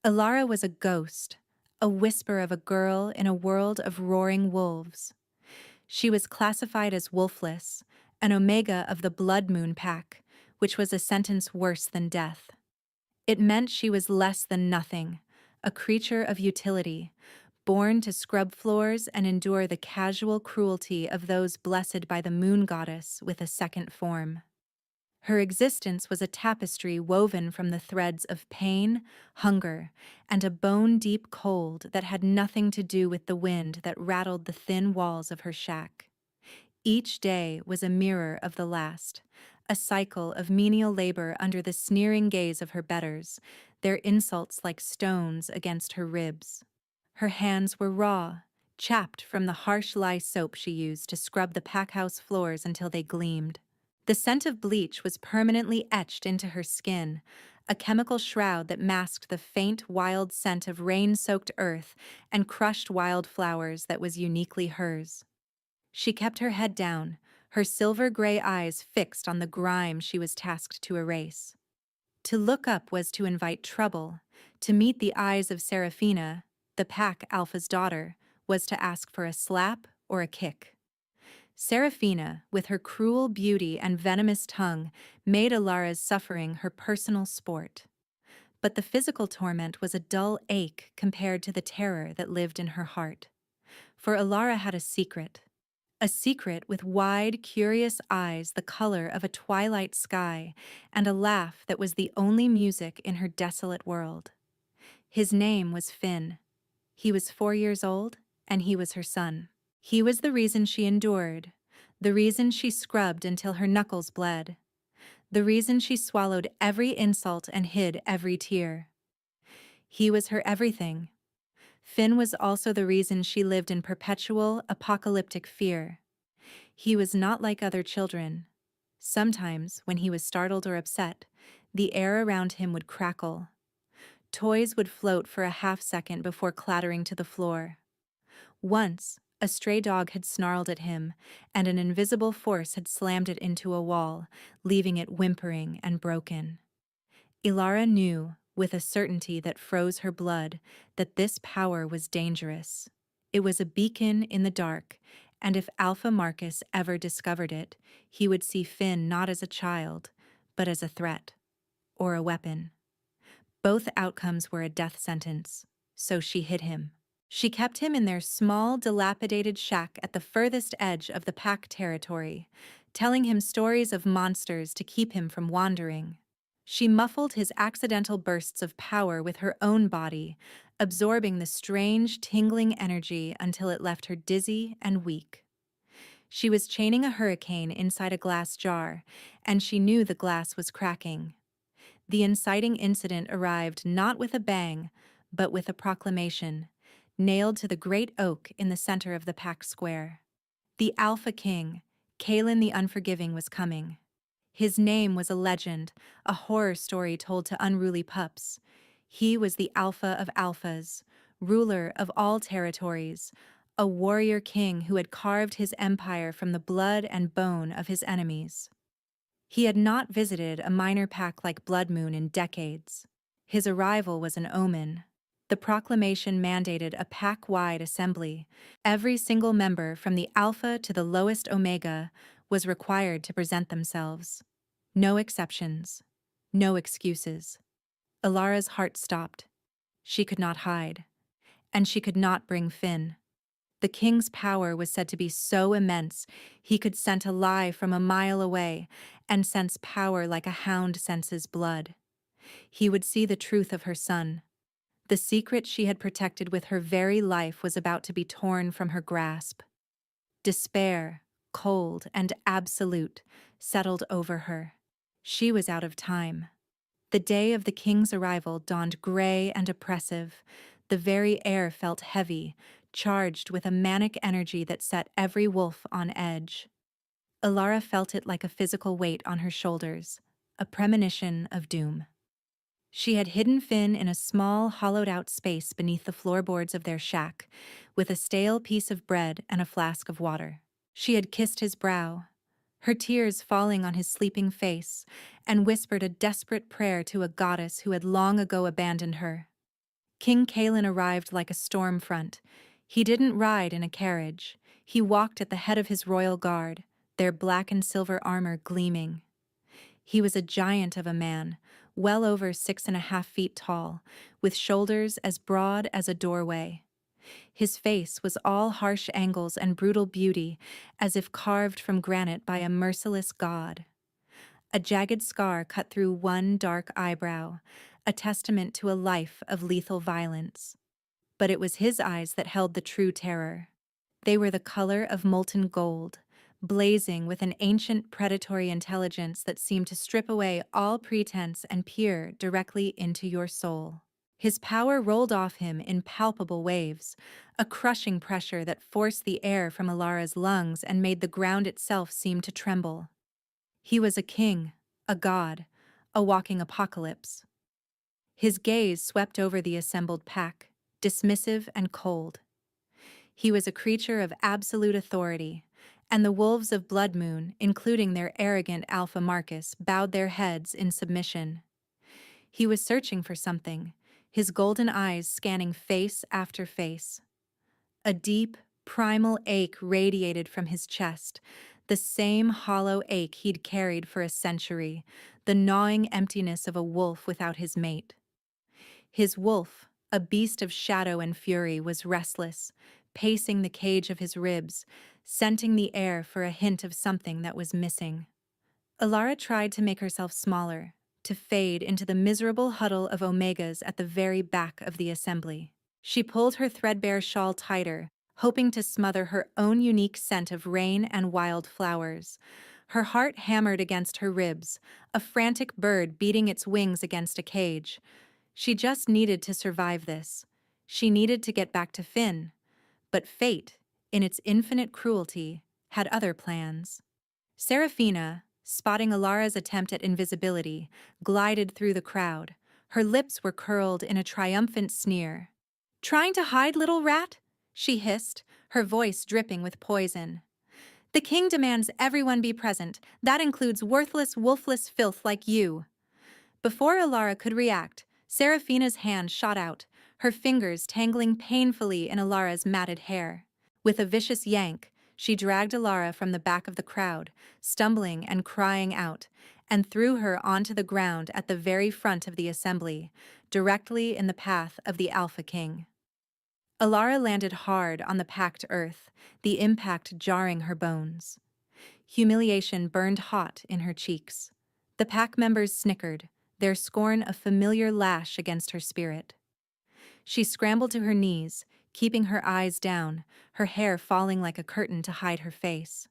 Ilara was a ghost, a whisper of a girl in a world of roaring wolves. She was classified as wolfless, an omega of the Blood Moon Pack, which was a sentence worse than death. It meant she was less than nothing, a creature of utility, born to scrub floors and endure the casual cruelty of those blessed by the moon goddess with a second form. Her existence was a tapestry woven from the threads of pain, hunger, and a bone-deep cold that had nothing to do with the wind that rattled the thin walls of her shack. Each day was a mirror of the last, a cycle of menial labor under the sneering gaze of her betters, their insults like stones against her ribs. Her hands were raw, chapped from the harsh lye soap she used to scrub the packhouse floors until they gleamed. The scent of bleach was permanently etched into her skin, a chemical shroud that masked the faint, wild scent of rain-soaked earth and crushed wildflowers that was uniquely hers. She kept her head down, her silver-gray eyes fixed on the grime she was tasked to erase. To look up was to invite trouble. To meet the eyes of Seraphina, the pack alpha's daughter, was to ask for a slap or a kick. Seraphina, with her cruel beauty and venomous tongue, made Ilara's suffering her personal sport. But the physical torment was a dull ache compared to the terror that lived in her heart. For Ilara had a secret with wide, curious eyes the color of a twilight sky, and a laugh that was the only music in her desolate world. His name was Finn. He was 4 years old, and he was her son. He was the reason she endured, the reason she scrubbed until her knuckles bled, the reason she swallowed every insult and hid every tear. He was her everything. Finn was also the reason she lived in perpetual, apocalyptic fear. He was not like other children. Sometimes, when he was startled or upset, the air around him would crackle. Toys would float for a half-second before clattering to the floor. Once, a stray dog had snarled at him, and an invisible force had slammed it into a wall, leaving it whimpering and broken. Ilara knew, with a certainty that froze her blood, that this power was dangerous. It was a beacon in the dark, and if Alpha Marcus ever discovered it, he would see Finn not as a child, but as a threat, or a weapon. Both outcomes were a death sentence, so she hid him. She kept him in their small, dilapidated shack at the furthest edge of the pack territory, telling him stories of monsters to keep him from wandering. She muffled his accidental bursts of power with her own body, absorbing the strange, tingling energy until it left her dizzy and weak. She was chaining a hurricane inside a glass jar, and she knew the glass was cracking. The inciting incident arrived not with a bang, but with a proclamation, nailed to the great oak in the center of the pack square. The Alpha King, Kalen the Unforgiving, was coming. His name was a legend, a horror story told to unruly pups. He was the Alpha of Alphas, ruler of all territories, a warrior king who had carved his empire from the blood and bone of his enemies. He had not visited a minor pack like Blood Moon in decades. His arrival was an omen. The proclamation mandated a pack-wide assembly. Every single member, from the Alpha to the lowest Omega, was required to present themselves. No exceptions. No excuses. Ilara's heart stopped. She could not hide. And she could not bring Finn. The king's power was said to be so immense, he could scent a lie from a mile away and sense power like a hound senses blood. He would see the truth of her son. The secret she had protected with her very life was about to be torn from her grasp. Despair, cold and absolute, settled over her. She was out of time. The day of the king's arrival dawned gray and oppressive. The very air felt heavy, charged with a manic energy that set every wolf on edge. Ilara felt it like a physical weight on her shoulders, a premonition of doom. She had hidden Finn in a small, hollowed-out space beneath the floorboards of their shack, with a stale piece of bread and a flask of water. She had kissed his brow, her tears falling on his sleeping face, and whispered a desperate prayer to a goddess who had long ago abandoned her. King Kalen arrived like a storm front. He didn't ride in a carriage. He walked at the head of his royal guard, their black and silver armor gleaming. He was a giant of a man, well over 6.5 feet tall, with shoulders as broad as a doorway. His face was all harsh angles and brutal beauty, as if carved from granite by a merciless god. A jagged scar cut through one dark eyebrow, a testament to a life of lethal violence. But it was his eyes that held the true terror. They were the color of molten gold, blazing with an ancient predatory intelligence that seemed to strip away all pretense and peer directly into your soul. His power rolled off him in palpable waves, a crushing pressure that forced the air from Alara's lungs and made the ground itself seem to tremble. He was a king, a god, a walking apocalypse. His gaze swept over the assembled pack, dismissive and cold. He was a creature of absolute authority, and the wolves of Blood Moon, including their arrogant Alpha Marcus, bowed their heads in submission. He was searching for something, his golden eyes scanning face after face. A deep, primal ache radiated from his chest, the same hollow ache he'd carried for a century, the gnawing emptiness of a wolf without his mate. His wolf, a beast of shadow and fury, was restless, pacing the cage of his ribs, scenting the air for a hint of something that was missing. Alara tried to make herself smaller, to fade into the miserable huddle of Omegas at the very back of the assembly. She pulled her threadbare shawl tighter, hoping to smother her own unique scent of rain and wild flowers. Her heart hammered against her ribs, a frantic bird beating its wings against a cage. She just needed to survive this. She needed to get back to Finn. But fate, in its infinite cruelty, had other plans. Seraphina, spotting Alara's attempt at invisibility, glided through the crowd. Her lips were curled in a triumphant sneer. "Trying to hide, little rat?" she hissed, her voice dripping with poison. "The king demands everyone be present. That includes worthless, wolfless filth like you." Before Alara could react, Seraphina's hand shot out, her fingers tangling painfully in Alara's matted hair. With a vicious yank, she dragged Alara from the back of the crowd, stumbling and crying out, and threw her onto the ground at the very front of the assembly, directly in the path of the Alpha King. Alara landed hard on the packed earth, the impact jarring her bones. Humiliation burned hot in her cheeks. The pack members snickered, their scorn a familiar lash against her spirit. She scrambled to her knees, keeping her eyes down, her hair falling like a curtain to hide her face.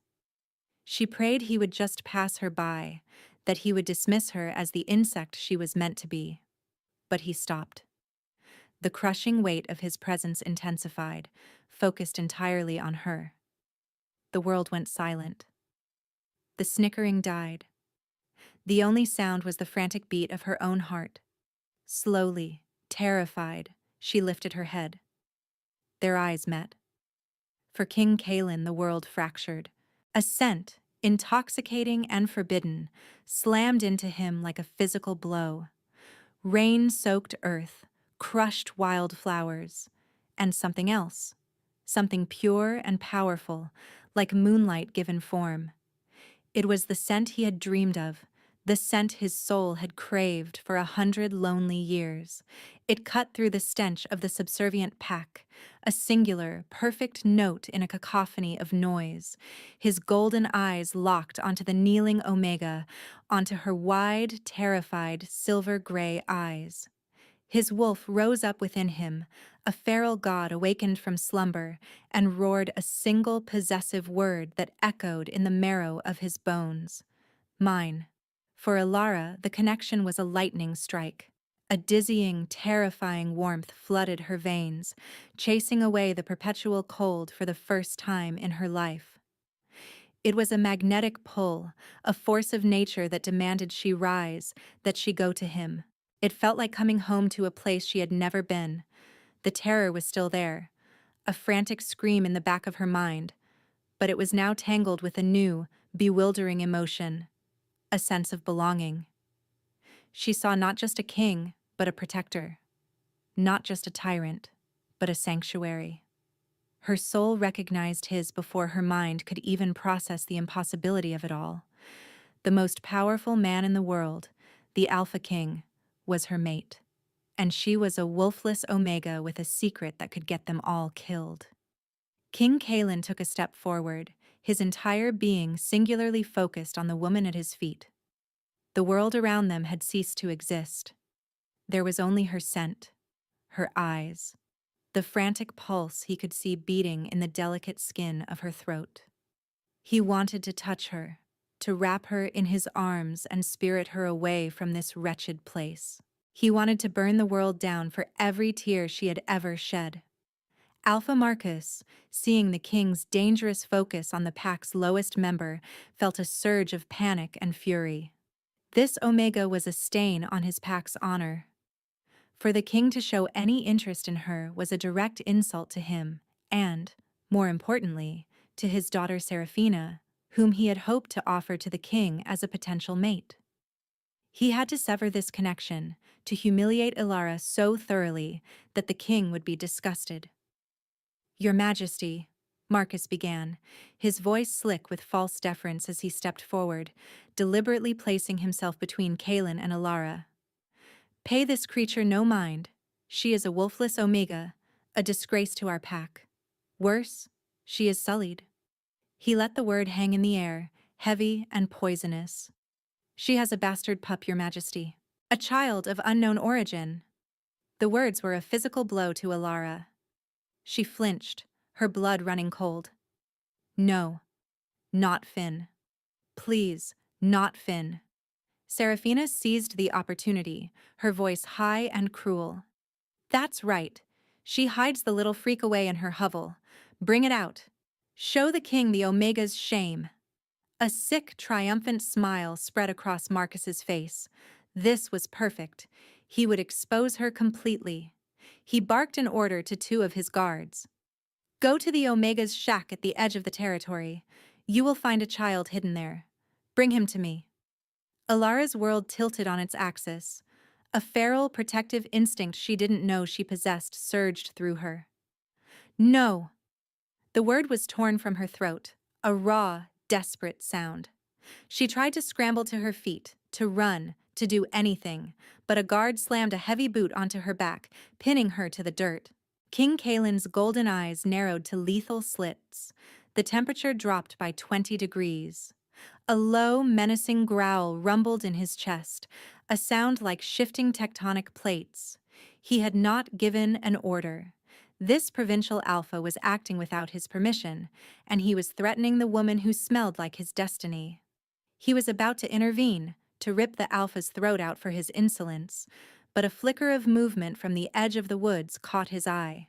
She prayed he would just pass her by, that he would dismiss her as the insect she was meant to be. But he stopped. The crushing weight of his presence intensified, focused entirely on her. The world went silent. The snickering died. The only sound was the frantic beat of her own heart. Slowly, terrified, she lifted her head. Their eyes met. For King Kalen, the world fractured. A scent, intoxicating and forbidden, slammed into him like a physical blow. Rain-soaked earth, crushed wildflowers, and something else. Something pure and powerful, like moonlight given form. It was the scent he had dreamed of, the scent his soul had craved for 100 lonely years. It cut through the stench of the subservient pack, a singular, perfect note in a cacophony of noise. His golden eyes locked onto the kneeling Omega, onto her wide, terrified, silver-gray eyes. His wolf rose up within him, a feral god awakened from slumber, and roared a single possessive word that echoed in the marrow of his bones. Mine. For Alara, the connection was a lightning strike. A dizzying, terrifying warmth flooded her veins, chasing away the perpetual cold for the first time in her life. It was a magnetic pull, a force of nature that demanded she rise, that she go to him. It felt like coming home to a place she had never been. The terror was still there, a frantic scream in the back of her mind, but it was now tangled with a new, bewildering emotion, a sense of belonging. She saw not just a king, but a protector. not just a tyrant, but a sanctuary. Her soul recognized his before her mind could even process the impossibility of it all. The most powerful man in the world, the Alpha King, was her mate. And she was a wolfless Omega with a secret that could get them all killed. King Kalen took a step forward, his entire being singularly focused on the woman at his feet. The world around them had ceased to exist. There was only her scent, her eyes, the frantic pulse he could see beating in the delicate skin of her throat. He wanted to touch her, to wrap her in his arms and spirit her away from this wretched place. He wanted to burn the world down for every tear she had ever shed. Alpha Marcus, seeing the king's dangerous focus on the pack's lowest member, felt a surge of panic and fury. This Omega was a stain on his pack's honor. For the king to show any interest in her was a direct insult to him and, more importantly, to his daughter Seraphina, whom he had hoped to offer to the king as a potential mate. He had to sever this connection, to humiliate Ilara so thoroughly that the king would be disgusted. "Your Majesty," Marcus began, his voice slick with false deference as he stepped forward, deliberately placing himself between Kalen and Ilara. "Pay this creature no mind. She is a wolfless Omega, a disgrace to our pack. Worse, she is sullied." He let the word hang in the air, heavy and poisonous. "She has a bastard pup, Your Majesty. A child of unknown origin." The words were a physical blow to Ilara. She flinched, her blood running cold. "No, not Finn. Please, not Finn." Seraphina seized the opportunity, her voice high and cruel. "That's right. She hides the little freak away in her hovel. Bring it out. Show the king the Omega's shame." A sick, triumphant smile spread across Marcus's face. This was perfect. He would expose her completely. He barked an order to two of his guards. "Go to the Omega's shack at the edge of the territory. You will find a child hidden there. Bring him to me." Ilara's world tilted on its axis. A feral, protective instinct she didn't know she possessed surged through her. "No!" The word was torn from her throat, a raw, desperate sound. She tried to scramble to her feet, to run, to do anything, but a guard slammed a heavy boot onto her back, pinning her to the dirt. King Kalen's golden eyes narrowed to lethal slits. The temperature dropped by 20 degrees. A low, menacing growl rumbled in his chest, a sound like shifting tectonic plates. He had not given an order. This provincial alpha was acting without his permission, and he was threatening the woman who smelled like his destiny. He was about to intervene, to rip the alpha's throat out for his insolence, but a flicker of movement from the edge of the woods caught his eye.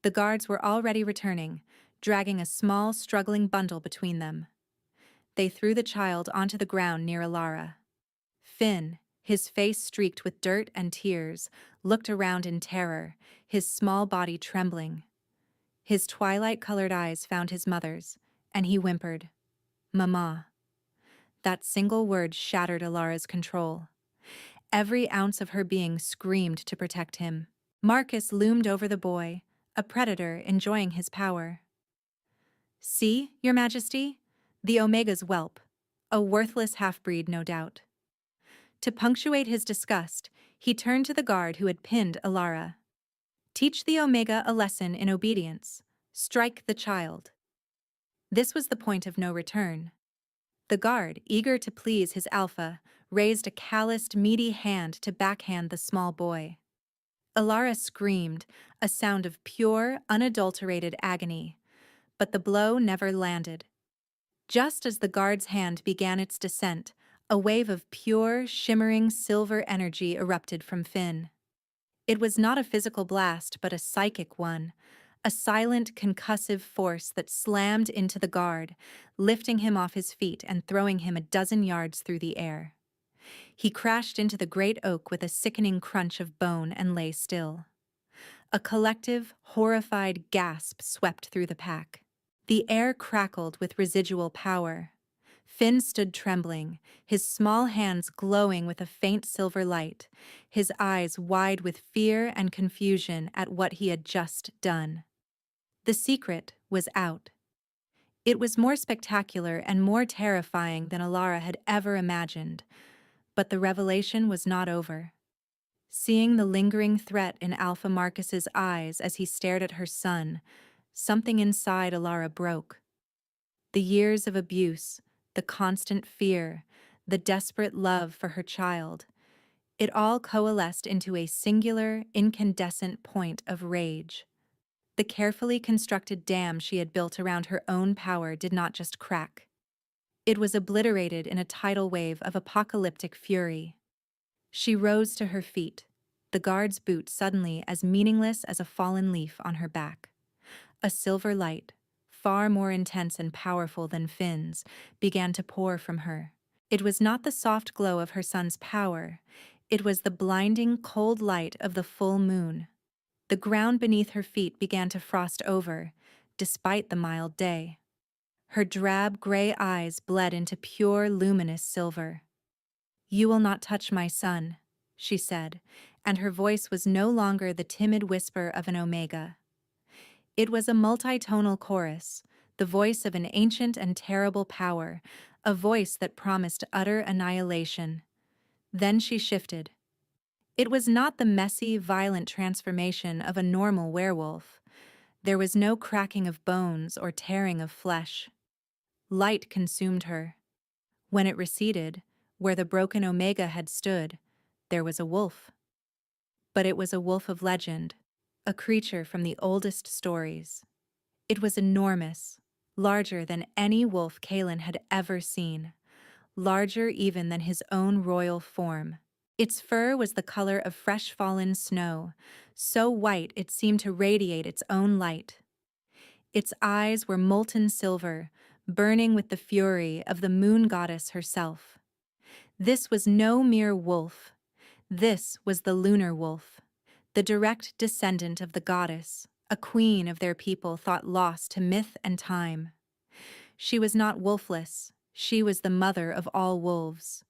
The guards were already returning, dragging a small, struggling bundle between them. They threw the child onto the ground near Ilara. Finn, his face streaked with dirt and tears, looked around in terror, his small body trembling. His twilight-colored eyes found his mother's, and he whimpered, "Mama." That single word shattered Ilara's control. Every ounce of her being screamed to protect him. Marcus loomed over the boy, a predator enjoying his power. "See, Your Majesty? The Omega's whelp. A worthless half-breed, no doubt." To punctuate his disgust, he turned to the guard who had pinned Ilara. "Teach the Omega a lesson in obedience. Strike the child." This was the point of no return. The guard, eager to please his alpha, raised a calloused, meaty hand to backhand the small boy. Ilara screamed, a sound of pure, unadulterated agony, but the blow never landed. Just as the guard's hand began its descent, a wave of pure, shimmering silver energy erupted from Finn. It was not a physical blast, but a psychic one, a silent, concussive force that slammed into the guard, lifting him off his feet and throwing him a dozen yards through the air. He crashed into the great oak with a sickening crunch of bone and lay still. A collective, horrified gasp swept through the pack. The air crackled with residual power. Finn stood trembling, his small hands glowing with a faint silver light, his eyes wide with fear and confusion at what he had just done. The secret was out. It was more spectacular and more terrifying than Alara had ever imagined, but the revelation was not over. Seeing the lingering threat in Alpha Marcus's eyes as he stared at her son, something inside Alara broke. The years of abuse, the constant fear, the desperate love for her child, it all coalesced into a singular, incandescent point of rage. The carefully constructed dam she had built around her own power did not just crack. It was obliterated in a tidal wave of apocalyptic fury. She rose to her feet, the guard's boot suddenly as meaningless as a fallen leaf on her back. A silver light, far more intense and powerful than Finn's, began to pour from her. It was not the soft glow of her son's power. It was the blinding, cold light of the full moon. The ground beneath her feet began to frost over, despite the mild day. Her drab gray eyes bled into pure, luminous silver. "You will not touch my son," she said, and her voice was no longer the timid whisper of an omega. It was a multitonal chorus, the voice of an ancient and terrible power, a voice that promised utter annihilation. Then she shifted. It was not the messy, violent transformation of a normal werewolf. There was no cracking of bones or tearing of flesh. Light consumed her. When it receded, where the broken omega had stood, there was a wolf. But it was a wolf of legend, a creature from the oldest stories. It was enormous, larger than any wolf Kalen had ever seen, larger even than his own royal form. Its fur was the color of fresh fallen snow, so white it seemed to radiate its own light. Its eyes were molten silver, burning with the fury of the moon goddess herself. This was no mere wolf. This was the lunar wolf, the direct descendant of the goddess, a queen of their people thought lost to myth and time. She was not wolfless. She was the mother of all wolves.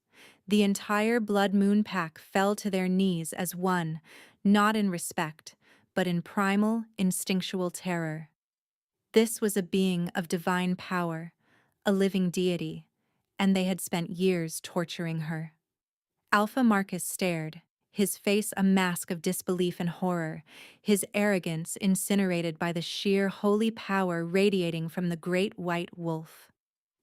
The entire Blood Moon pack fell to their knees as one, not in respect, but in primal, instinctual terror. This was a being of divine power, a living deity, and they had spent years torturing her. Alpha Marcus stared, his face a mask of disbelief and horror, his arrogance incinerated by the sheer holy power radiating from the great white wolf.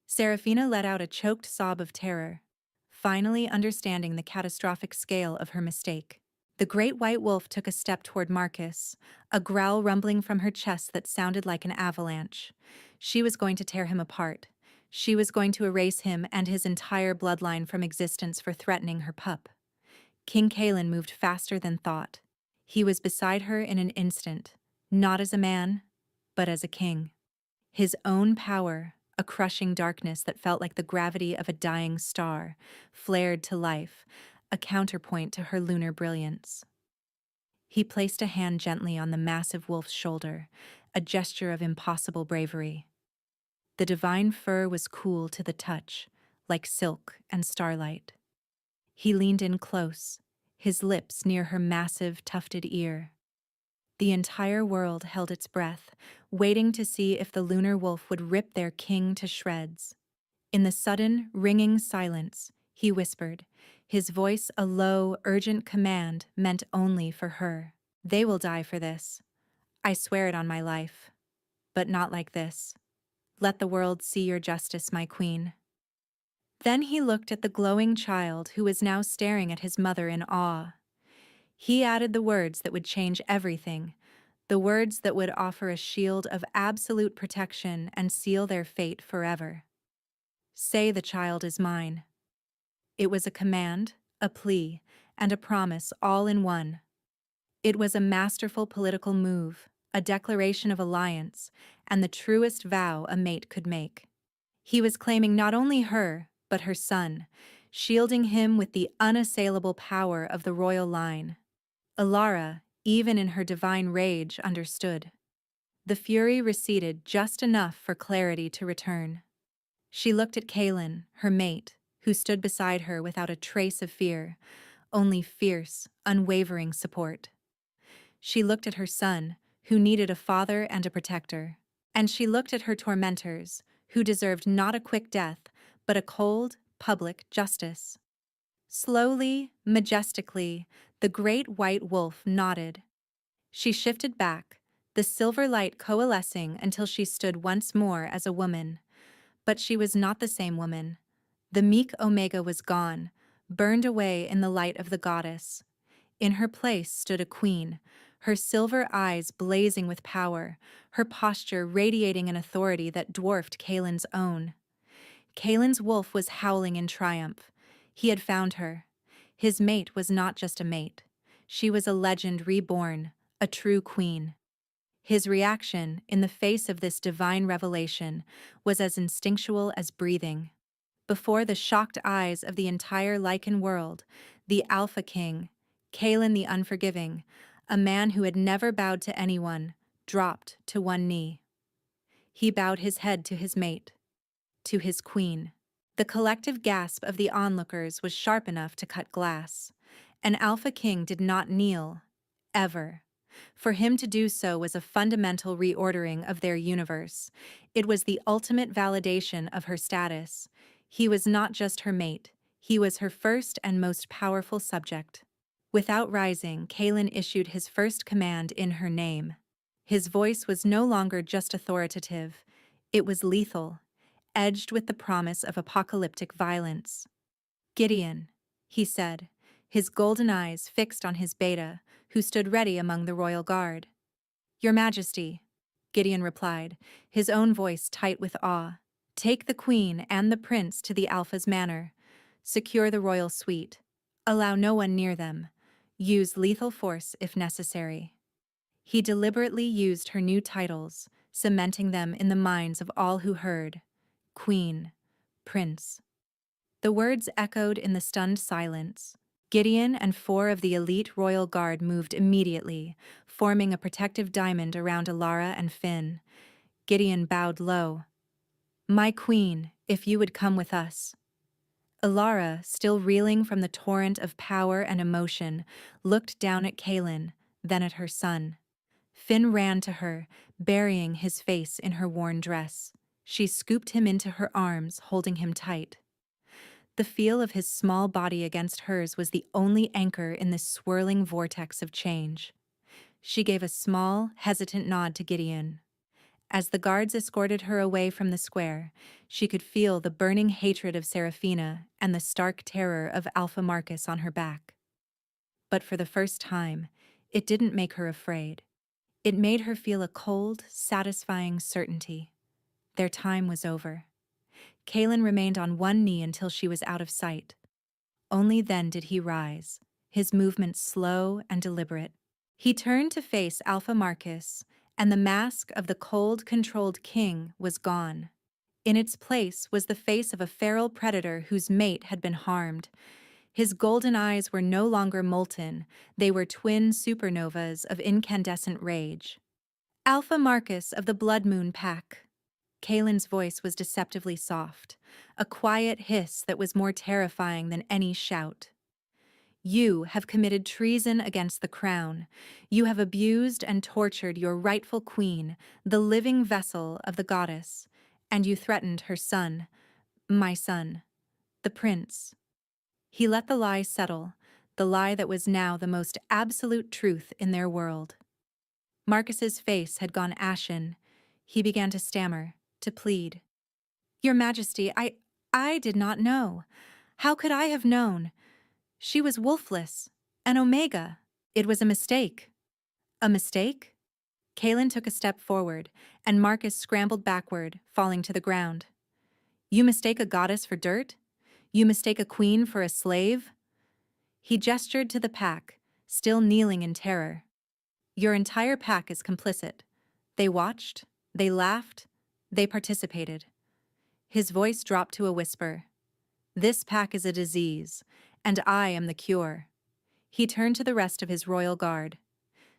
Seraphina let out a choked sob of terror, finally understanding the catastrophic scale of her mistake. The great white wolf took a step toward Marcus, a growl rumbling from her chest that sounded like an avalanche. She was going to tear him apart. She was going to erase him and his entire bloodline from existence for threatening her pup. King Kalen moved faster than thought. He was beside her in an instant, not as a man, but as a king. His own power, a crushing darkness that felt like the gravity of a dying star, flared to life, a counterpoint to her lunar brilliance. He placed a hand gently on the massive wolf's shoulder, a gesture of impossible bravery. The divine fur was cool to the touch, like silk and starlight. He leaned in close, his lips near her massive, tufted ear. The entire world held its breath, waiting to see if the lunar wolf would rip their king to shreds. In the sudden, ringing silence, he whispered, his voice a low, urgent command meant only for her. "They will die for this. I swear it on my life. But not like this. Let the world see your justice, my queen." Then he looked at the glowing child who was now staring at his mother in awe. He added the words that would change everything, the words that would offer a shield of absolute protection and seal their fate forever. "Say the child is mine." It was a command, a plea, and a promise all in one. It was a masterful political move, a declaration of alliance, and the truest vow a mate could make. He was claiming not only her, but her son, shielding him with the unassailable power of the royal line. Alara, even in her divine rage, understood. The fury receded just enough for clarity to return. She looked at Kaelin, her mate, who stood beside her without a trace of fear, only fierce, unwavering support. She looked at her son, who needed a father and a protector. And she looked at her tormentors, who deserved not a quick death, but a cold, public justice. Slowly, majestically, the great white wolf nodded. She shifted back, the silver light coalescing until she stood once more as a woman. But she was not the same woman. The meek Omega was gone, burned away in the light of the goddess. In her place stood a queen, her silver eyes blazing with power, her posture radiating an authority that dwarfed Kaelin's own. Kaelin's wolf was howling in triumph. He had found her. His mate was not just a mate. She was a legend reborn, a true queen. His reaction, in the face of this divine revelation, was as instinctual as breathing. Before the shocked eyes of the entire Lycan world, the Alpha King, Kaelin the Unforgiving, a man who had never bowed to anyone, dropped to one knee. He bowed his head to his mate, to his queen. The collective gasp of the onlookers was sharp enough to cut glass. An Alpha King did not kneel, ever. For him to do so was a fundamental reordering of their universe. It was the ultimate validation of her status. He was not just her mate, he was her first and most powerful subject. Without rising, Kaelin issued his first command in her name. His voice was no longer just authoritative, it was lethal, edged with the promise of apocalyptic violence. "Gideon," he said, his golden eyes fixed on his beta, who stood ready among the royal guard. "Your Majesty," Gideon replied, his own voice tight with awe. "Take the queen and the prince to the Alpha's manor. Secure the royal suite. Allow no one near them. Use lethal force if necessary." He deliberately used her new titles, cementing them in the minds of all who heard. Queen, Prince. The words echoed in the stunned silence. Gideon and 4 of the elite royal guard moved immediately, forming a protective diamond around Alara and Finn. Gideon bowed low. "My queen, if you would come with us." Alara, still reeling from the torrent of power and emotion, looked down at Kaelin, then at her son. Finn ran to her, burying his face in her worn dress. She scooped him into her arms, holding him tight. The feel of his small body against hers was the only anchor in this swirling vortex of change. She gave a small, hesitant nod to Gideon. As the guards escorted her away from the square, she could feel the burning hatred of Seraphina and the stark terror of Alpha Marcus on her back. But for the first time, it didn't make her afraid. It made her feel a cold, satisfying certainty. Their time was over. Kaelin remained on one knee until she was out of sight. Only then did he rise, his movements slow and deliberate. He turned to face Alpha Marcus, and the mask of the cold, controlled king was gone. In its place was the face of a feral predator whose mate had been harmed. His golden eyes were no longer molten, they were twin supernovas of incandescent rage. "Alpha Marcus of the Blood Moon Pack." Kaelin's voice was deceptively soft, a quiet hiss that was more terrifying than any shout. "You have committed treason against the crown. You have abused and tortured your rightful queen, the living vessel of the goddess, and you threatened her son, my son, the prince." He let the lie settle, the lie that was now the most absolute truth in their world. Marcus's face had gone ashen. He began to stammer, to plead. "Your Majesty, I did not know. How could I have known? She was wolfless, an Omega. It was a mistake." "A mistake?" Kaelin took a step forward, and Marcus scrambled backward, falling to the ground. "You mistake a goddess for dirt? You mistake a queen for a slave?" He gestured to the pack, still kneeling in terror. "Your entire pack is complicit. They watched, they laughed, they participated." His voice dropped to a whisper. "This pack is a disease, and I am the cure." He turned to the rest of his royal guard.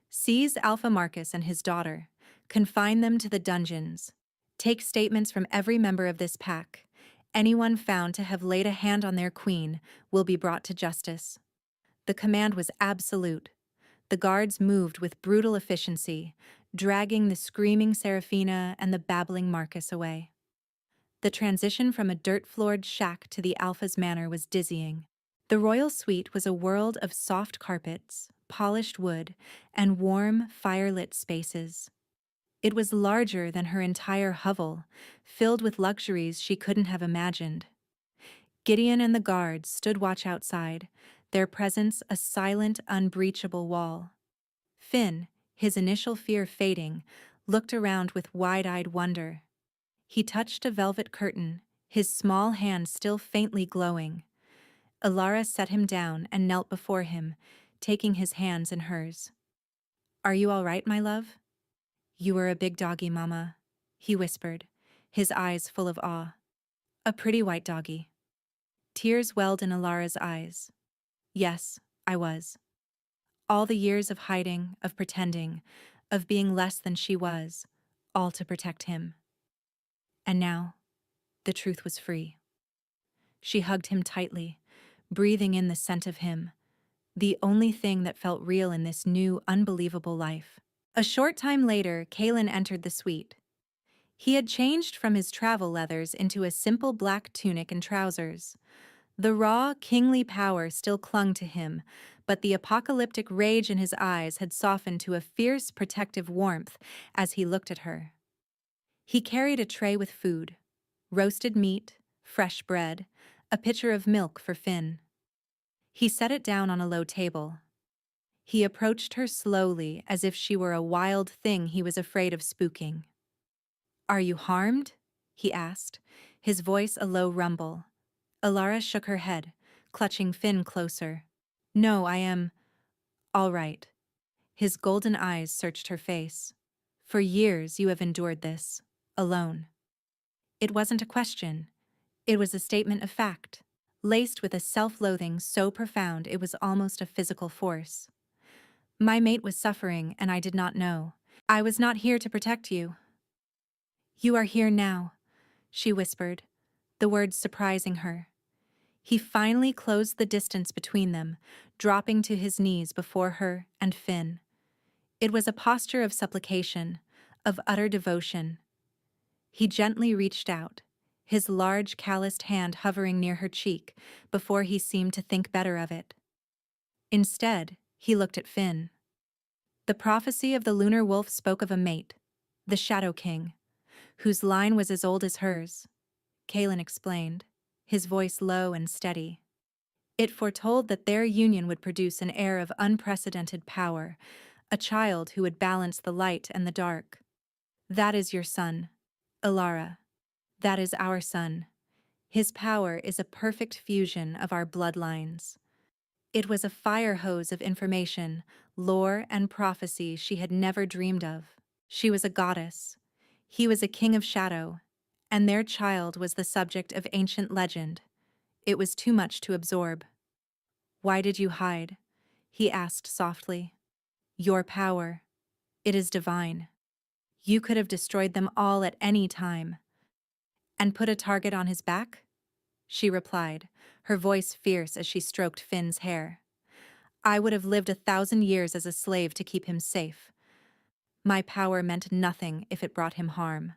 "Seize Alpha Marcus and his daughter. Confine them to the dungeons. Take statements from every member of this pack. Anyone found to have laid a hand on their queen will be brought to justice. The command was absolute. The guards moved with brutal efficiency, dragging the screaming Seraphina and the babbling Marcus away. The transition from a dirt-floored shack to the Alpha's manor was dizzying. The royal suite was a world of soft carpets, polished wood, and warm, fire-lit spaces. It was larger than her entire hovel, filled with luxuries she couldn't have imagined. Gideon and the guards stood watch outside, their presence a silent, unbreachable wall. Finn, his initial fear fading, looked around with wide-eyed wonder. He touched a velvet curtain, his small hand still faintly glowing. Alara set him down and knelt before him, taking his hands in hers. "Are you all right, my love?" "You are a big doggy, Mama," he whispered, his eyes full of awe. "A pretty white doggy." Tears welled in Alara's eyes. "Yes, I was. All the years of hiding, of pretending, of being less than she was, all to protect him. And now, the truth was free." She hugged him tightly, breathing in the scent of him, the only thing that felt real in this new, unbelievable life. A short time later, Kalen entered the suite. He had changed from his travel leathers into a simple black tunic and trousers. The raw, kingly power still clung to him, but the apocalyptic rage in his eyes had softened to a fierce, protective warmth as he looked at her. He carried a tray with food, roasted meat, fresh bread, a pitcher of milk for Finn. He set it down on a low table. He approached her slowly, as if she were a wild thing he was afraid of spooking. "Are you harmed?" he asked, his voice a low rumble. Alara shook her head, clutching Finn closer. "No, I am all right." His golden eyes searched her face. "For years you have endured this, alone." It wasn't a question. It was a statement of fact, laced with a self-loathing so profound it was almost a physical force. "My mate was suffering, and I did not know. I was not here to protect you." "You are here now," she whispered, the words surprising her. He finally closed the distance between them, dropping to his knees before her and Finn. It was a posture of supplication, of utter devotion. He gently reached out, his large calloused hand hovering near her cheek before he seemed to think better of it. Instead, he looked at Finn. The prophecy of the lunar wolf spoke of a mate, the Shadow King, whose line was as old as hers. Kalen explained, his voice low and steady. It foretold that their union would produce an heir of unprecedented power, a child who would balance the light and the dark. "That is your son, Alara. That is our son. His power is a perfect fusion of our bloodlines." It was a fire hose of information, lore, and prophecy she had never dreamed of. She was a goddess. He was a king of shadow, and their child was the subject of ancient legend. It was too much to absorb. "Why did you hide?" he asked softly. "Your power. It is divine. You could have destroyed them all at any time." "And put a target on his back?" she replied, her voice fierce as she stroked Finn's hair. "I would have lived 1,000 years as a slave to keep him safe. My power meant nothing if it brought him harm."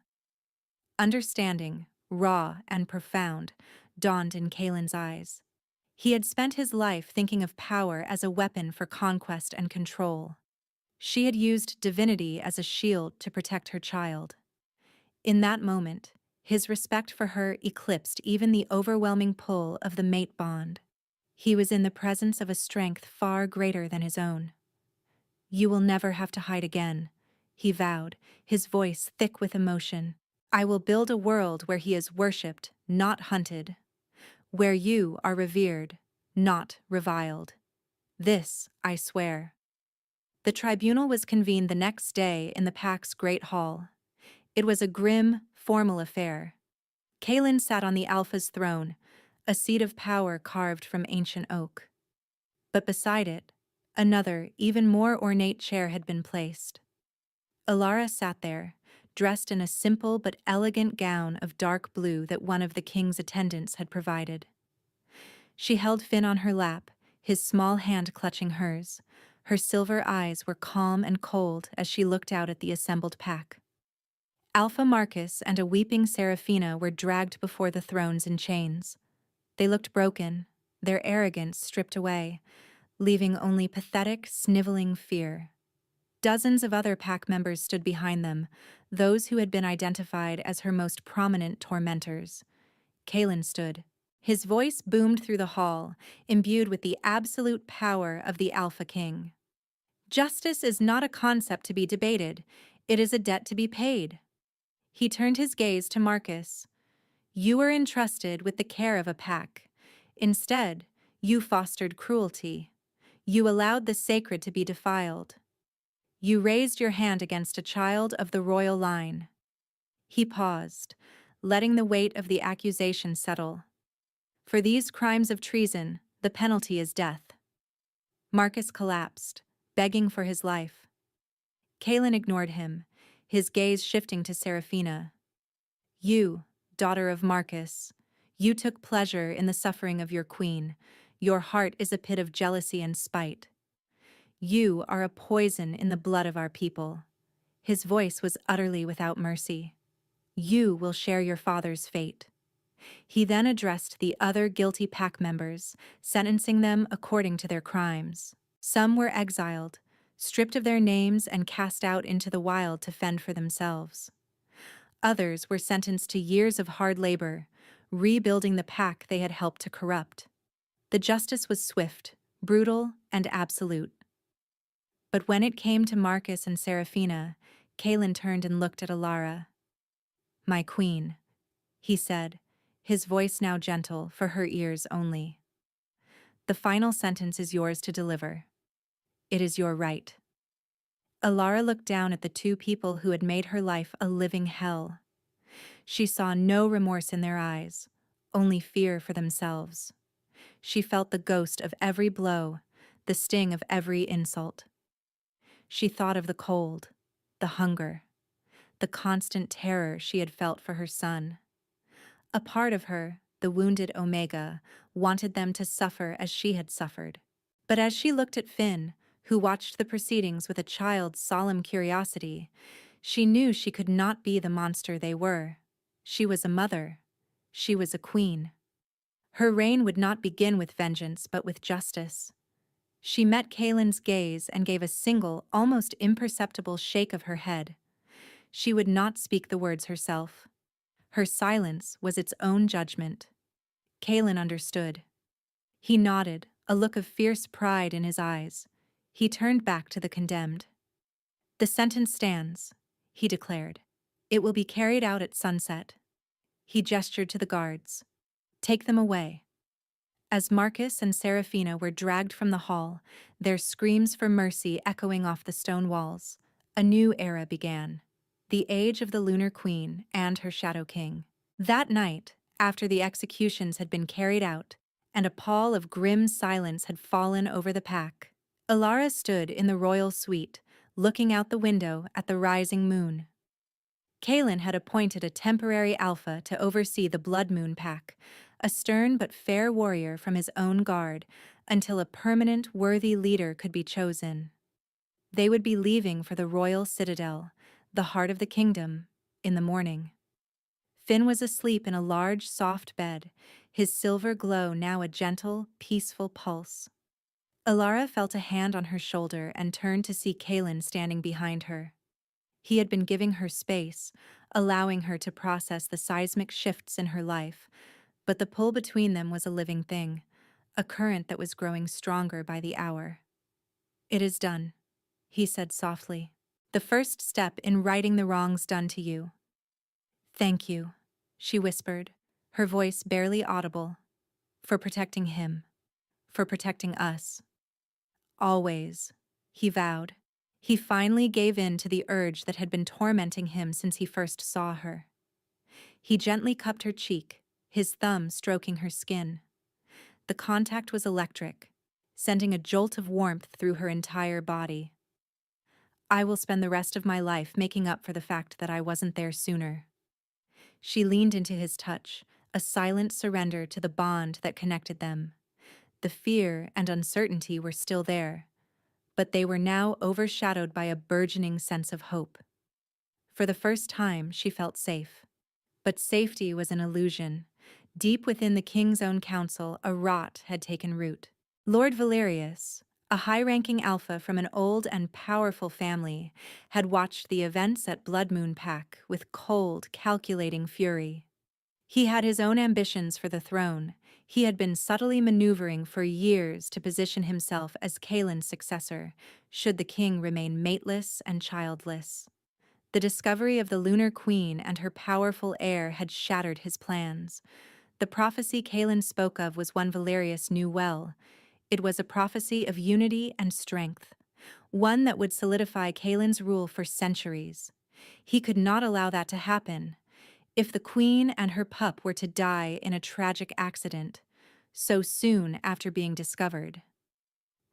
Understanding, raw and profound, dawned in Kalen's eyes. He had spent his life thinking of power as a weapon for conquest and control. She had used divinity as a shield to protect her child. In that moment, his respect for her eclipsed even the overwhelming pull of the mate bond. He was in the presence of a strength far greater than his own. "You will never have to hide again," he vowed, his voice thick with emotion. "I will build a world where he is worshipped, not hunted. Where you are revered, not reviled. This I swear." The tribunal was convened the next day in the Pack's Great Hall. It was a grim, formal affair. Kalen sat on the Alpha's throne, a seat of power carved from ancient oak. But beside it, another, even more ornate chair had been placed. Alara sat there, dressed in a simple but elegant gown of dark blue that one of the king's attendants had provided. She held Finn on her lap, his small hand clutching hers. Her silver eyes were calm and cold as she looked out at the assembled pack. Alpha Marcus and a weeping Seraphina were dragged before the thrones in chains. They looked broken, their arrogance stripped away, leaving only pathetic, sniveling fear. Dozens of other pack members stood behind them, those who had been identified as her most prominent tormentors. Kalen stood. His voice boomed through the hall, imbued with the absolute power of the Alpha King. Justice is not a concept to be debated, it is a debt to be paid. He turned his gaze to Marcus. You were entrusted with the care of a pack. Instead, you fostered cruelty. You allowed the sacred to be defiled. You raised your hand against a child of the royal line. He paused, letting the weight of the accusation settle. For these crimes of treason, the penalty is death. Marcus collapsed, begging for his life. Kalen ignored him, his gaze shifting to Seraphina. You, daughter of Marcus, you took pleasure in the suffering of your queen. Your heart is a pit of jealousy and spite. You are a poison in the blood of our people. His voice was utterly without mercy. You will share your father's fate. He then addressed the other guilty pack members, sentencing them according to their crimes. Some were exiled, stripped of their names and cast out into the wild to fend for themselves. Others were sentenced to years of hard labor, rebuilding the pack they had helped to corrupt. The justice was swift, brutal, and absolute. But when it came to Marcus and Seraphina, Kalen turned and looked at Alara. My queen, he said, his voice now gentle for her ears only. The final sentence is yours to deliver. It is your right. Alara looked down at the two people who had made her life a living hell. She saw no remorse in their eyes, only fear for themselves. She felt the ghost of every blow, the sting of every insult. She thought of the cold, the hunger, the constant terror she had felt for her son. A part of her, the wounded Omega, wanted them to suffer as she had suffered. But as she looked at Finn, who watched the proceedings with a child's solemn curiosity, she knew she could not be the monster they were. She was a mother. She was a queen. Her reign would not begin with vengeance, but with justice. She met Kalen's gaze and gave a single, almost imperceptible shake of her head. She would not speak the words herself. Her silence was its own judgment. Kalen understood. He nodded, a look of fierce pride in his eyes. He turned back to the condemned. The sentence stands, he declared. It will be carried out at sunset. He gestured to the guards. Take them away. As Marcus and Seraphina were dragged from the hall, their screams for mercy echoing off the stone walls, a new era began. The age of the Lunar Queen and her Shadow King. That night, after the executions had been carried out, and a pall of grim silence had fallen over the pack, Alara stood in the royal suite, looking out the window at the rising moon. Kalen had appointed a temporary alpha to oversee the Blood Moon pack, a stern but fair warrior from his own guard, until a permanent, worthy leader could be chosen. They would be leaving for the royal citadel, the heart of the kingdom, in the morning. Finn was asleep in a large, soft bed, his silver glow now a gentle, peaceful pulse. Alara felt a hand on her shoulder and turned to see Kalen standing behind her. He had been giving her space, allowing her to process the seismic shifts in her life, but the pull between them was a living thing, a current that was growing stronger by the hour. It is done, he said softly. The first step in righting the wrongs done to you. Thank you, she whispered, her voice barely audible. For protecting him. For protecting us. Always, he vowed. He finally gave in to the urge that had been tormenting him since he first saw her. He gently cupped her cheek, his thumb stroking her skin. The contact was electric, sending a jolt of warmth through her entire body. I will spend the rest of my life making up for the fact that I wasn't there sooner." She leaned into his touch, a silent surrender to the bond that connected them. The fear and uncertainty were still there, but they were now overshadowed by a burgeoning sense of hope. For the first time, she felt safe. But safety was an illusion. Deep within the king's own council, a rot had taken root. Lord Valerius, a high-ranking alpha from an old and powerful family, had watched the events at Blood Moon Pack with cold, calculating fury. He had his own ambitions for the throne. He had been subtly maneuvering for years to position himself as Kaelin's successor, should the king remain mateless and childless. The discovery of the Lunar Queen and her powerful heir had shattered his plans. The prophecy Kaelin spoke of was one Valerius knew well. It was a prophecy of unity and strength, one that would solidify Kaelin's rule for centuries. He could not allow that to happen. If the queen and her pup were to die in a tragic accident, so soon after being discovered,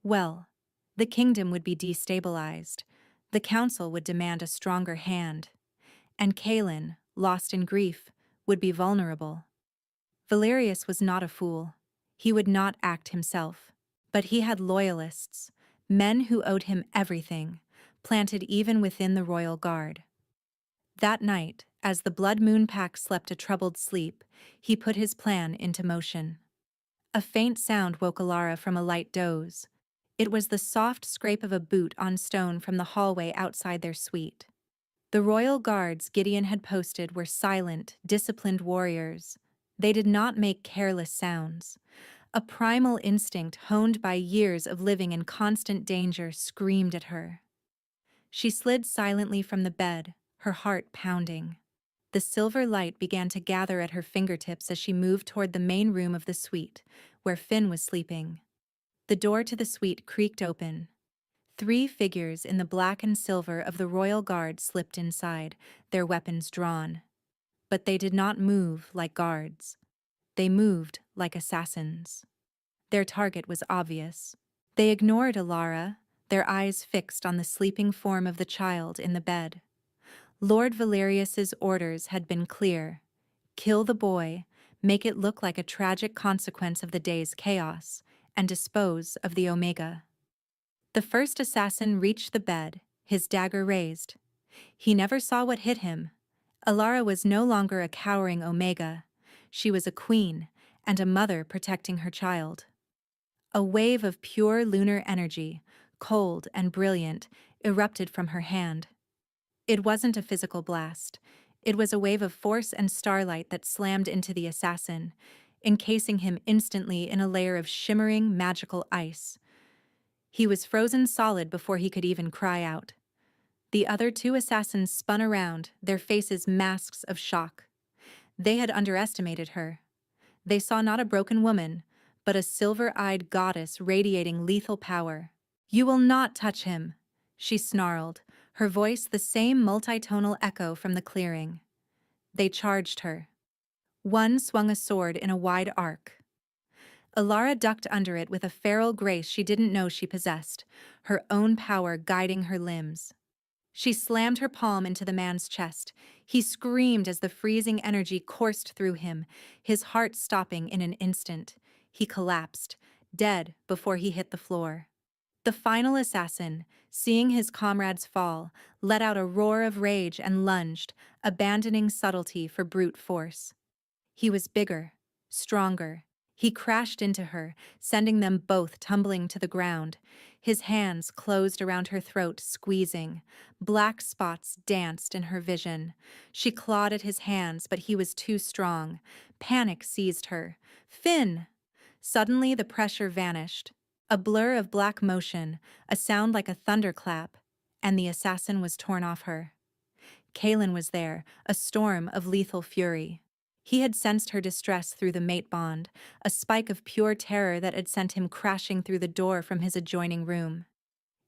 well, the kingdom would be destabilized. The council would demand a stronger hand, and Kaelin, lost in grief, would be vulnerable. Valerius was not a fool. He would not act himself. But he had loyalists, men who owed him everything, planted even within the royal guard. That night, as the Blood Moon Pack slept a troubled sleep, he put his plan into motion. A faint sound woke Alara from a light doze. It was the soft scrape of a boot on stone from the hallway outside their suite. The royal guards Gideon had posted were silent, disciplined warriors. They did not make careless sounds. A primal instinct honed by years of living in constant danger screamed at her. She slid silently from the bed, her heart pounding. The silver light began to gather at her fingertips as she moved toward the main room of the suite, where Finn was sleeping. The door to the suite creaked open. 3 figures in the black and silver of the royal guard slipped inside, their weapons drawn. But they did not move like guards. They moved like assassins. Their target was obvious. They ignored Alara, their eyes fixed on the sleeping form of the child in the bed. Lord Valerius's orders had been clear. Kill the boy, make it look like a tragic consequence of the day's chaos, and dispose of the Omega. The first assassin reached the bed, his dagger raised. He never saw what hit him. Alara was no longer a cowering Omega. She was a queen and a mother protecting her child. A wave of pure lunar energy, cold and brilliant, erupted from her hand. It wasn't a physical blast. It was a wave of force and starlight that slammed into the assassin, encasing him instantly in a layer of shimmering, magical ice. He was frozen solid before he could even cry out. The other 2 assassins spun around, their faces masks of shock. They had underestimated her. They saw not a broken woman, but a silver-eyed goddess radiating lethal power. "You will not touch him," she snarled, her voice the same multitonal echo from the clearing. They charged her. One swung a sword in a wide arc. Alara ducked under it with a feral grace she didn't know she possessed, her own power guiding her limbs. She slammed her palm into the man's chest. He screamed as the freezing energy coursed through him, his heart stopping in an instant. He collapsed, dead before he hit the floor. The final assassin, seeing his comrades fall, let out a roar of rage and lunged, abandoning subtlety for brute force. He was bigger, stronger. He crashed into her, sending them both tumbling to the ground. His hands closed around her throat, squeezing. Black spots danced in her vision. She clawed at his hands, but he was too strong. Panic seized her. "Finn!" Suddenly the pressure vanished. A blur of black motion, a sound like a thunderclap, and the assassin was torn off her. Kaelin was there, a storm of lethal fury. He had sensed her distress through the mate bond, a spike of pure terror that had sent him crashing through the door from his adjoining room.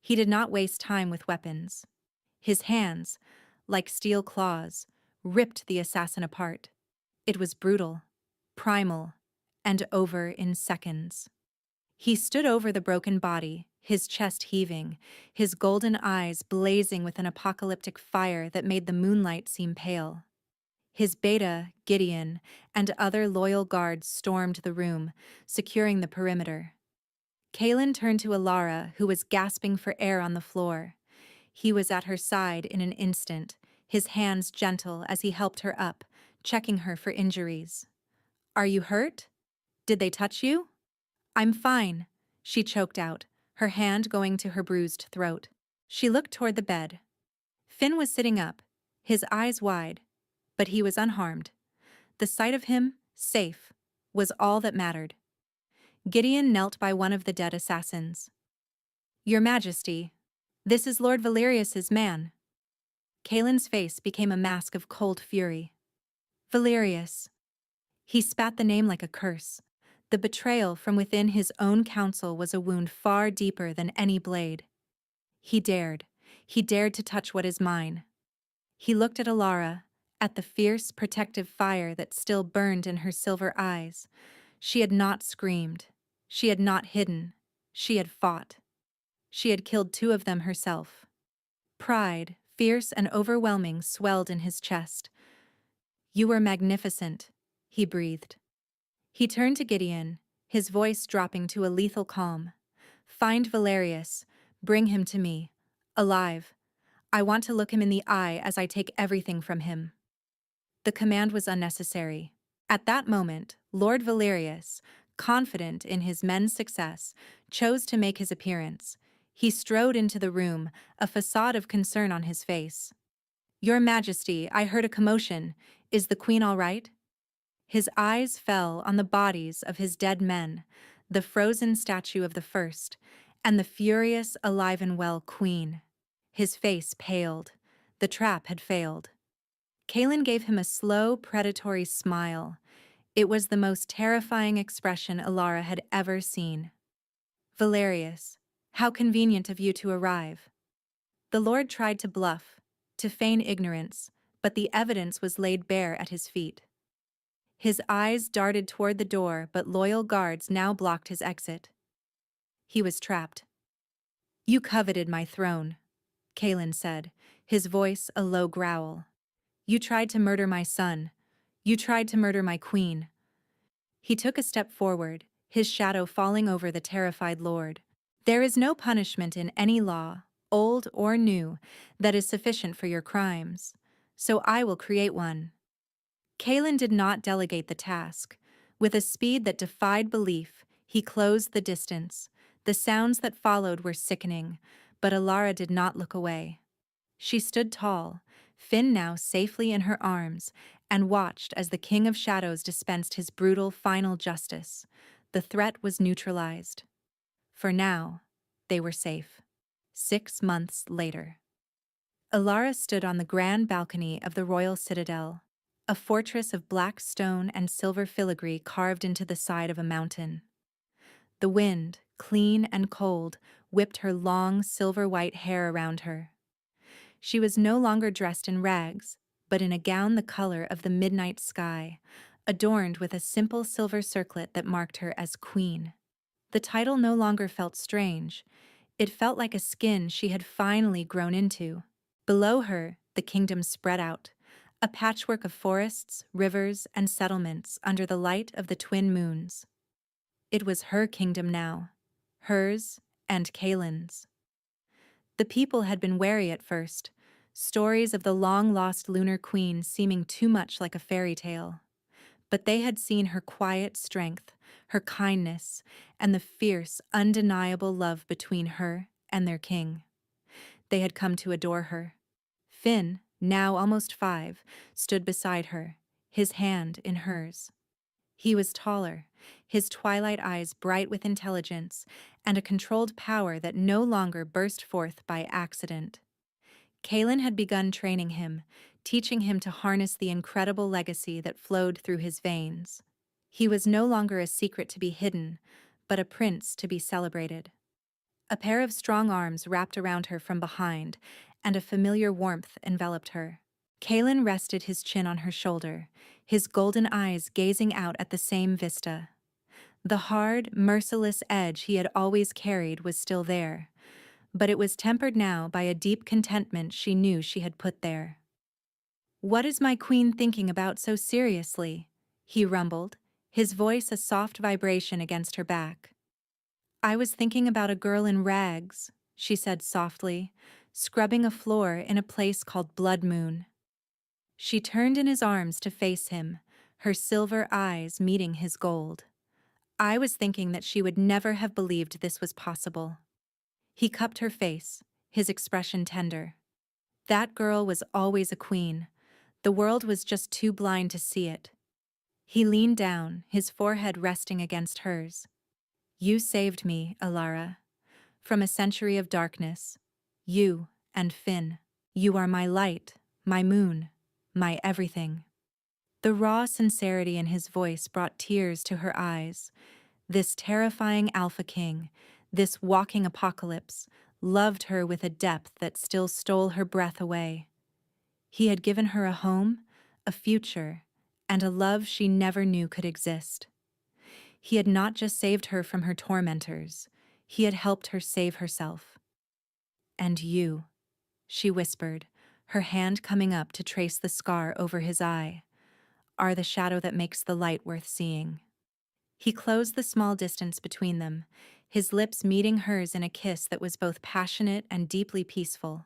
He did not waste time with weapons. His hands, like steel claws, ripped the assassin apart. It was brutal, primal, and over in seconds. He stood over the broken body, his chest heaving, his golden eyes blazing with an apocalyptic fire that made the moonlight seem pale. His beta, Gideon, and other loyal guards stormed the room, securing the perimeter. Kaelin turned to Alara, who was gasping for air on the floor. He was at her side in an instant, his hands gentle as he helped her up, checking her for injuries. "Are you hurt? Did they touch you?" "I'm fine," she choked out, her hand going to her bruised throat. She looked toward the bed. Finn was sitting up, his eyes wide, but he was unharmed. The sight of him, safe, was all that mattered. Gideon knelt by one of the dead assassins. "Your Majesty, this is Lord Valerius's man." Kaelin's face became a mask of cold fury. "Valerius." He spat the name like a curse. The betrayal from within his own council was a wound far deeper than any blade. He dared to touch what is mine. He looked at Alara, at the fierce, protective fire that still burned in her silver eyes. She had not screamed. She had not hidden. She had fought. She had killed 2 of them herself. Pride, fierce and overwhelming, swelled in his chest. "You were magnificent," he breathed. He turned to Gideon, his voice dropping to a lethal calm. "Find Valerius. Bring him to me. Alive. I want to look him in the eye as I take everything from him." The command was unnecessary. At that moment, Lord Valerius, confident in his men's success, chose to make his appearance. He strode into the room, a facade of concern on his face. "Your Majesty, I heard a commotion. Is the Queen all right?" His eyes fell on the bodies of his dead men, the frozen statue of the first, and the furious, alive and well Queen. His face paled. The trap had failed. Kaelin gave him a slow, predatory smile. It was the most terrifying expression Alara had ever seen. "Valerius, how convenient of you to arrive." The Lord tried to bluff, to feign ignorance, but the evidence was laid bare at his feet. His eyes darted toward the door, but loyal guards now blocked his exit. He was trapped. "You coveted my throne," Kaelin said, his voice a low growl. "You tried to murder my son. You tried to murder my queen." He took a step forward, his shadow falling over the terrified lord. "There is no punishment in any law, old or new, that is sufficient for your crimes, so I will create one." Kaelin did not delegate the task. With a speed that defied belief, he closed the distance. The sounds that followed were sickening, but Alara did not look away. She stood tall, Finn now safely in her arms, and watched as the King of Shadows dispensed his brutal final justice. The threat was neutralized. For now, they were safe. 6 months later. Alara stood on the grand balcony of the royal citadel, a fortress of black stone and silver filigree carved into the side of a mountain. The wind, clean and cold, whipped her long silver-white hair around her. She was no longer dressed in rags, but in a gown the color of the midnight sky, adorned with a simple silver circlet that marked her as queen. The title no longer felt strange. It felt like a skin she had finally grown into. Below her, the kingdom spread out, a patchwork of forests, rivers, and settlements under the light of the twin moons. It was her kingdom now, hers and Kaelin's. The people had been wary at first, stories of the long-lost lunar queen seeming too much like a fairy tale. But they had seen her quiet strength, her kindness, and the fierce, undeniable love between her and their king. They had come to adore her. Finn, now almost 5, stood beside her, his hand in hers. He was taller, his twilight eyes bright with intelligence and a controlled power that no longer burst forth by accident. Kaelin had begun training him, teaching him to harness the incredible legacy that flowed through his veins. He was no longer a secret to be hidden, but a prince to be celebrated. A pair of strong arms wrapped around her from behind, and a familiar warmth enveloped her. Kaelin rested his chin on her shoulder, his golden eyes gazing out at the same vista. The hard, merciless edge he had always carried was still there, but it was tempered now by a deep contentment she knew she had put there. "What is my queen thinking about so seriously?" he rumbled, his voice a soft vibration against her back. "I was thinking about a girl in rags," she said softly, scrubbing a floor in a place called Blood Moon. She turned in his arms to face him, her silver eyes meeting his gold. "I was thinking that she would never have believed this was possible." He cupped her face, his expression tender. That girl was always a queen. The world was just too blind to see it. He leaned down, his forehead resting against hers. "You saved me, Alara, from a century of darkness. You and Finn. You are my light, my moon, my everything." The raw sincerity in his voice brought tears to her eyes. This terrifying Alpha King, this walking apocalypse, loved her with a depth that still stole her breath away. He had given her a home, a future, and a love she never knew could exist. He had not just saved her from her tormentors, he had helped her save herself. "And you," she whispered, her hand coming up to trace the scar over his eye, "are the shadow that makes the light worth seeing." He closed the small distance between them, his lips meeting hers in a kiss that was both passionate and deeply peaceful.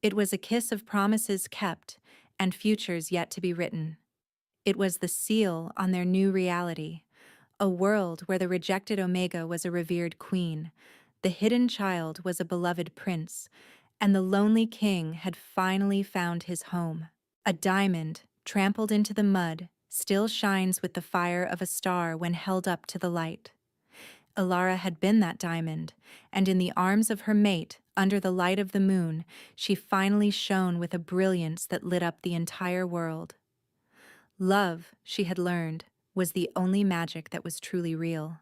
It was a kiss of promises kept and futures yet to be written. It was the seal on their new reality, a world where the rejected Omega was a revered queen, the hidden child was a beloved prince, and the lonely king had finally found his home. A diamond, trampled into the mud, still shines with the fire of a star when held up to the light. Alara had been that diamond, and in the arms of her mate, under the light of the moon, she finally shone with a brilliance that lit up the entire world. Love, she had learned, was the only magic that was truly real.